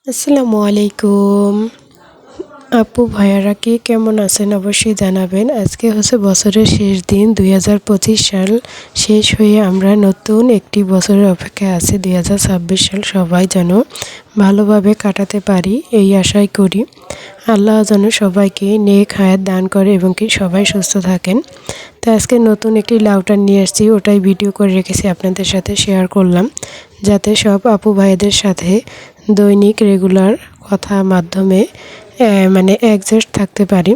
আসসালামু আলাইকুম। আপু ভাইয়ারা কে কেমন আছেন অবশ্যই জানাবেন। আজকে হচ্ছে বছরের শেষ দিন, ২০২৫ সাল শেষ হয়ে আমরা নতুন একটি বছরের অপেক্ষায় আছি। ২০২৬ সাল সবাই যেন ভালোভাবে কাটাতে পারি এই আশাই করি। আল্লাহ যেন সবাইকে নেক হায়াত দান করে এবং কি সবাই সুস্থ থাকেন। তো আজকে নতুন একটি লাউটার নিয়ে এসেছি, ওটাই ভিডিও করে রেখেছি, আপনাদের সাথে শেয়ার করলাম যাতে সব আপু ভাইদের সাথে দৈনিক রেগুলার কথা মাধ্যমে অ্যাডজাস্ট থাকতে পারি।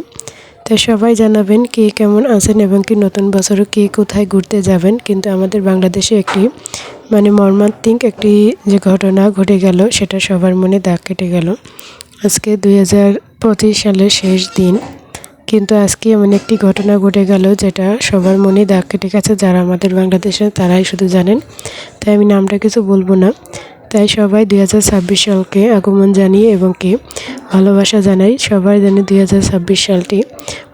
তো সবাই জানাবেন কে কেমন আছেন এবং কি নতুন বছরে কে কোথায় ঘুরতে যাবেন। কিন্তু আমাদের বাংলাদেশে একটি মর্মান্তিক একটি যে ঘটনা ঘটে গেল সেটা সবার মনে দাগ কেটে গেল। আজকে ২০২৫ সালের শেষ দিন, কিন্তু আজকে এমন একটি ঘটনা ঘটে গেল যেটা সবার মনে দাগ কেটে গেছে। যারা আমাদের বাংলাদেশে তারাই শুধু জানেন, তাই আমি নামটা কিছু বলবো না। তাই সবাই ২০২৬ সালকে আগমন জানিয়ে এবং কি ভালোবাসা জানাই। সবাই যেন ২০২৬ সালটি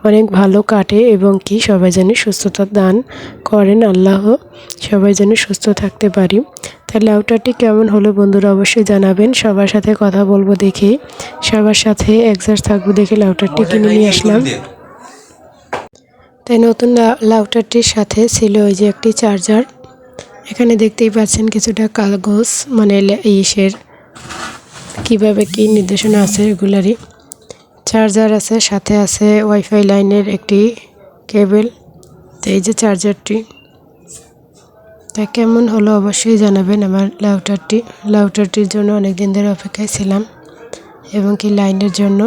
অনেক ভালো কাটে এবং কি সবাই যেন সুস্থতা দান করেন আল্লাহ, সবাই যেন সুস্থ থাকতে পারি। তাহলে লাউটারটি কেমন হলো বন্ধুরা অবশ্যই জানাবেন। সবার সাথে কথা বলবো দেখে, সবার সাথে অ্যাডজাস্ট থাকবো দেখে লাউটারটি কিনে নিয়ে আসলাম। তাই নতুন লাউটারটির সাথে ছিল ওই যে একটি চার্জার। এখানে দেখতেই পাচ্ছেন কিছুটা কাগজ ইসের কীভাবে কী নির্দেশনা আছে এগুলারই। চার্জার আছে, সাথে আছে ওয়াইফাই লাইনের একটি কেবল। তো এই যে চার্জারটি, তা কেমন হলো অবশ্যই জানাবেন। আমার লাউটারটির জন্য অনেক দিন ধরে অপেক্ষায় ছিলাম এবং কি লাইনের জন্য।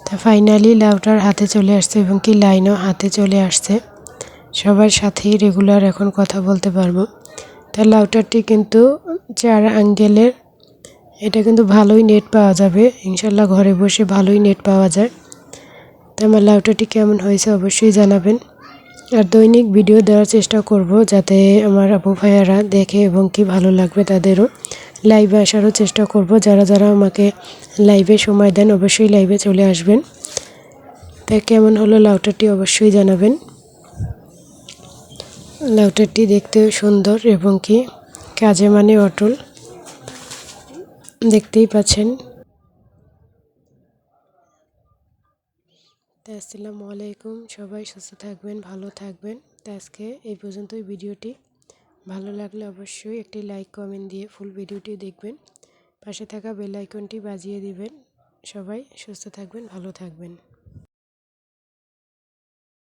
তা ফাইনালি লাউটার হাতে চলে আসছে এবং কি লাইনও হাতে চলে আসছে। সবার সাথেই রেগুলার এখন কথা বলতে পারবো। তা লাউটারটি কিন্তু 4 আঙ্গেলের, এটা কিন্তু ভালোই নেট পাওয়া যাবে ইনশাল্লাহ, ঘরে বসে ভালোই নেট পাওয়া যায়। তো আমার লাউটারটি কেমন হয়েছে অবশ্যই জানাবেন। আর দৈনিক ভিডিও দেওয়ার চেষ্টা করব যাতে আমার আপু ভাইয়ারা দেখে এবং কি ভালো লাগবে তাদেরও। লাইভে আসারও চেষ্টা করব। যারা যারা আমাকে লাইভে সময় দেন অবশ্যই লাইভে চলে আসবেন। তাই কেমন হলো লাউটারটি অবশ্যই জানাবেন। লাউটারটি দেখতেও সুন্দর এবং কি কাজে অটল, দেখতেই পাচ্ছেন। তো আসসালামু আলাইকুম, সবাই সুস্থ থাকবেন, ভালো থাকবেন। তো আজকে এই পর্যন্তই ভিডিওটি। ভালো লাগলে অবশ্যই একটি লাইক কমেন্ট দিয়ে ফুল ভিডিওটি দেখবেন। পাশে থাকা বেল আইকনটি বাজিয়ে দিবেন। সবাই সুস্থ থাকবেন, ভালো থাকবেন।